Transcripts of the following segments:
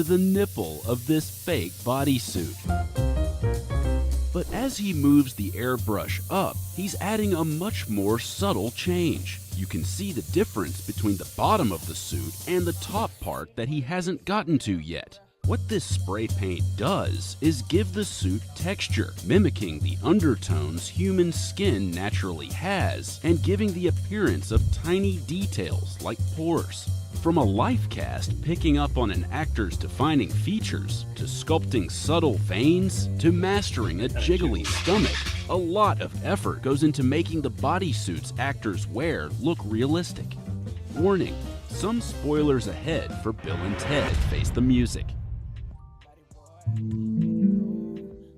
the nipple of this fake bodysuit. But as he moves the airbrush up, he's adding a much more subtle change. You can see the difference between the bottom of the suit and the top part that he hasn't gotten to yet. What this spray paint does is give the suit texture, mimicking the undertones human skin naturally has and giving the appearance of tiny details like pores. From a life cast picking up on an actor's defining features, to sculpting subtle veins, to mastering a jiggly stomach, a lot of effort goes into making the bodysuits actors wear look realistic. Warning, some spoilers ahead for Bill and Ted Face the Music.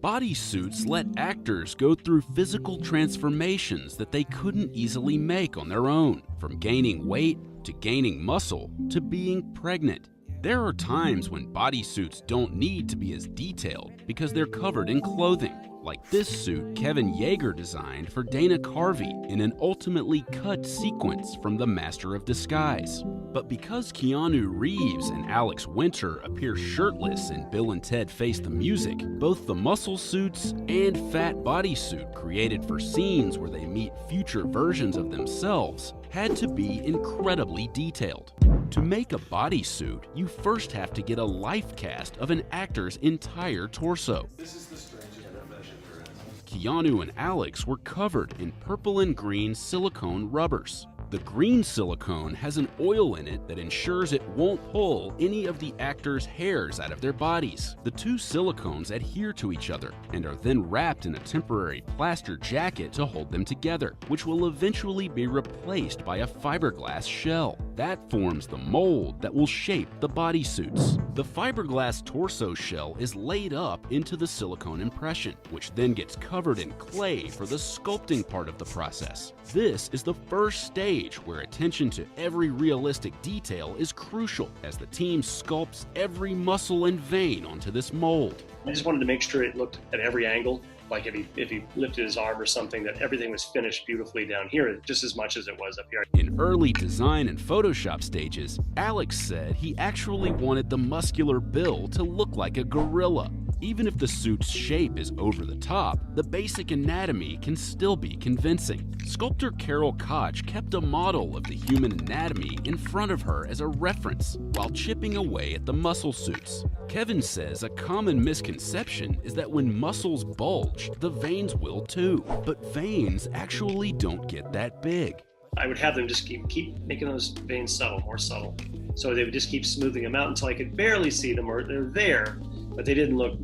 Bodysuits let actors go through physical transformations that they couldn't easily make on their own, from gaining weight to gaining muscle to being pregnant. There are times when bodysuits don't need to be as detailed because they're covered in clothing, like this suit Kevin Yeager designed for Dana Carvey in an ultimately cut sequence from The Master of Disguise. But because Keanu Reeves and Alex Winter appear shirtless in Bill and Ted Face the Music, both the muscle suits and fat bodysuit created for scenes where they meet future versions of themselves had to be incredibly detailed. To make a bodysuit, you first have to get a life cast of an actor's entire torso. This is the strangest innovation there is. Keanu and Alex were covered in purple and green silicone rubbers. The green silicone has an oil in it that ensures it won't pull any of the actors' hairs out of their bodies. The two silicones adhere to each other and are then wrapped in a temporary plaster jacket to hold them together, which will eventually be replaced by a fiberglass shell. That forms the mold that will shape the bodysuits. The fiberglass torso shell is laid up into the silicone impression, which then gets covered in clay for the sculpting part of the process. This is the first stage where attention to every realistic detail is crucial as the team sculpts every muscle and vein onto this mold. I just wanted to make sure it looked at every angle, like if he lifted his arm or something, that everything was finished beautifully down here just as much as it was up here. In early design and Photoshop stages, Alex said he actually wanted the muscular Bill to look like a gorilla. Even if the suit's shape is over the top, the basic anatomy can still be convincing. Sculptor Carol Koch kept a model of the human anatomy in front of her as a reference while chipping away at the muscle suits. Kevin says a common misconception is that when muscles bulge, the veins will too, but veins actually don't get that big. I would have them just keep making those veins subtle, more subtle. So they would just keep smoothing them out until I could barely see them, or they're there, but they didn't look,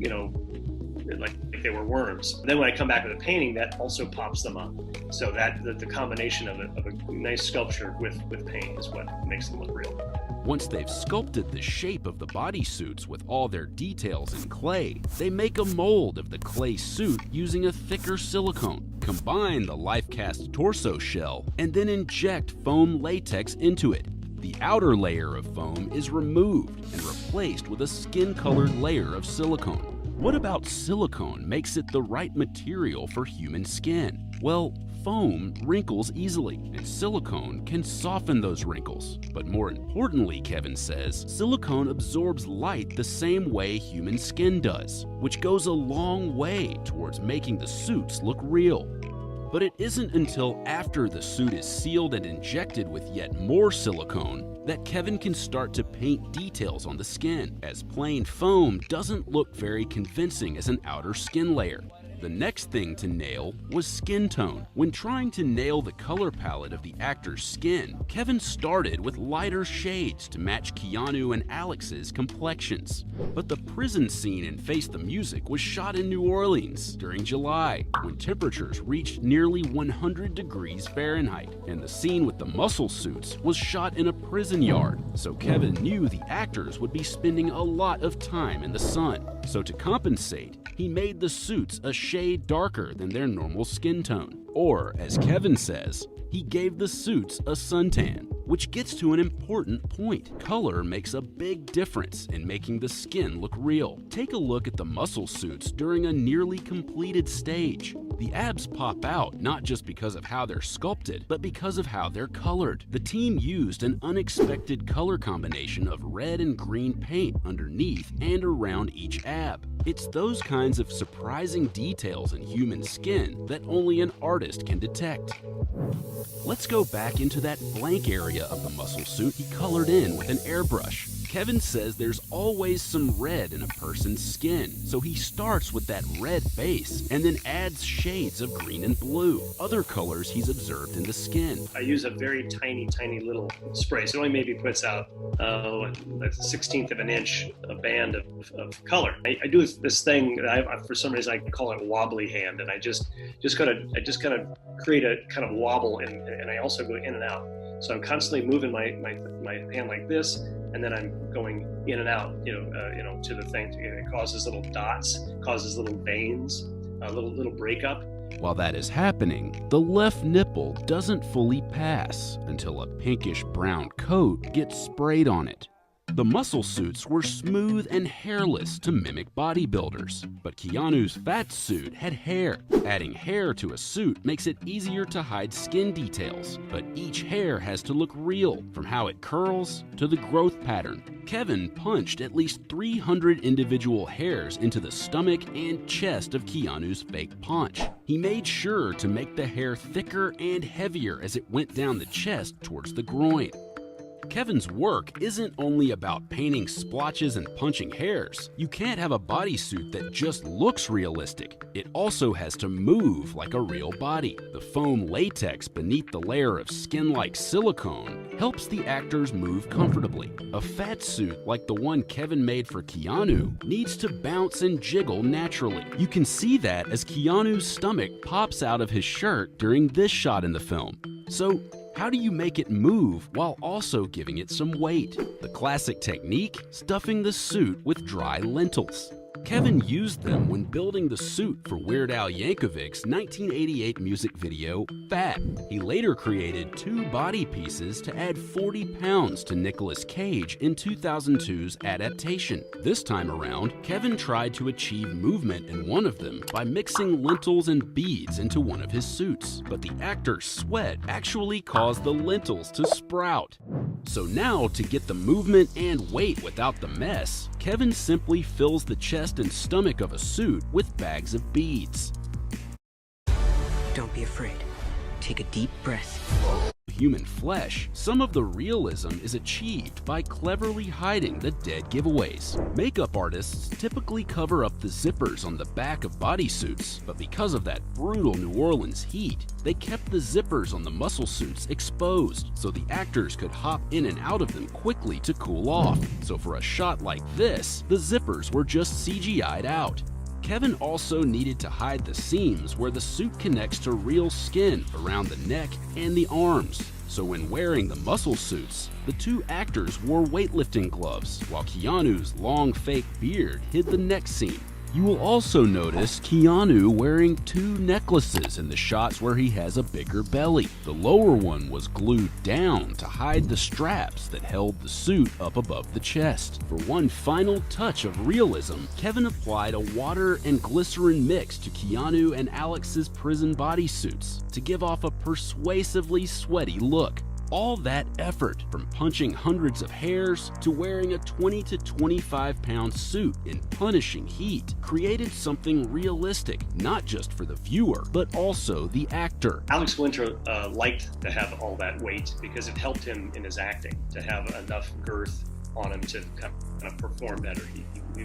like they were worms. Then when I come back with a painting, that also pops them up. So that the combination of a nice sculpture with paint is what makes them look real. Once they've sculpted the shape of the bodysuits with all their details in clay, they make a mold of the clay suit using a thicker silicone, combine the life-cast torso shell, and then inject foam latex into it. The outer layer of foam is removed and replaced with a skin-colored layer of silicone. What about silicone makes it the right material for human skin? Well, foam wrinkles easily, and silicone can soften those wrinkles. But more importantly, Kevin says, silicone absorbs light the same way human skin does, which goes a long way towards making the suits look real. But it isn't until after the suit is sealed and injected with yet more silicone that Kevin can start to paint details on the skin, as plain foam doesn't look very convincing as an outer skin layer. The next thing to nail was skin tone. When trying to nail the color palette of the actor's skin, Kevin started with lighter shades to match Keanu and Alex's complexions. But the prison scene in Face the Music was shot in New Orleans during July, when temperatures reached nearly 100 degrees Fahrenheit, and the scene with the muscle suits was shot in a prison yard, so Kevin knew the actors would be spending a lot of time in the sun. So to compensate, he made the suits a shade darker than their normal skin tone. Or, as Kevin says, he gave the suits a suntan. Which gets to an important point. Color makes a big difference in making the skin look real. Take a look at the muscle suits during a nearly completed stage. The abs pop out not just because of how they're sculpted, but because of how they're colored. The team used an unexpected color combination of red and green paint underneath and around each ab. It's those kinds of surprising details in human skin that only an artist can detect. Let's go back into that blank area of the muscle suit he colored in with an airbrush. Kevin says there's always some red in a person's skin, so he starts with that red base and then adds shades of green and blue, other colors he's observed in the skin. I use a very tiny little spray, so it only maybe puts out a 1/16 of an inch, a band of color. I do this thing that for some reason I call it wobbly hand, and I just kind of create a kind of wobble, and I also go in and out. So I'm constantly moving my hand like this, and then I'm going in and out, to the thing. It causes little dots, causes little veins, a little breakup. While that is happening, the left nipple doesn't fully pass until a pinkish brown coat gets sprayed on it. The muscle suits were smooth and hairless to mimic bodybuilders, but Keanu's fat suit had hair. Adding hair to a suit makes it easier to hide skin details, but each hair has to look real, from how it curls to the growth pattern. Kevin punched at least 300 individual hairs into the stomach and chest of Keanu's fake paunch. He made sure to make the hair thicker and heavier as it went down the chest towards the groin. Kevin's work isn't only about painting splotches and punching hairs. You can't have a bodysuit that just looks realistic. It also has to move like a real body. The foam latex beneath the layer of skin-like silicone helps the actors move comfortably. A fat suit like the one Kevin made for Keanu needs to bounce and jiggle naturally. You can see that as Keanu's stomach pops out of his shirt during this shot in the film. So, how do you make it move while also giving it some weight? The classic technique? Stuffing the suit with dry lentils. Kevin used them when building the suit for Weird Al Yankovic's 1988 music video, Fat. He later created 2 body pieces to add 40 pounds to Nicolas Cage in 2002's adaptation. This time around, Kevin tried to achieve movement in one of them by mixing lentils and beads into one of his suits. But the actor's sweat actually caused the lentils to sprout. So now, to get the movement and weight without the mess, Kevin simply fills the chest and stomach of a suit with bags of beads. Don't be afraid. Take a deep breath. Human flesh, some of the realism is achieved by cleverly hiding the dead giveaways. Makeup artists typically cover up the zippers on the back of bodysuits, but because of that brutal New Orleans heat, they kept the zippers on the muscle suits exposed so the actors could hop in and out of them quickly to cool off. So for a shot like this, the zippers were just CGI'd out. Kevin also needed to hide the seams where the suit connects to real skin around the neck and the arms. So when wearing the muscle suits, the 2 actors wore weightlifting gloves, while Keanu's long fake beard hid the neck seam. You will also notice Keanu wearing 2 necklaces in the shots where he has a bigger belly. The lower one was glued down to hide the straps that held the suit up above the chest. For one final touch of realism, Kevin applied a water and glycerin mix to Keanu and Alex's prison bodysuits to give off a persuasively sweaty look. All that effort, from punching hundreds of hairs to wearing a 20 to 25 pound suit in punishing heat, created something realistic, not just for the viewer, but also the actor. Alex Winter liked to have all that weight because it helped him in his acting, to have enough girth on him to kind of perform better. He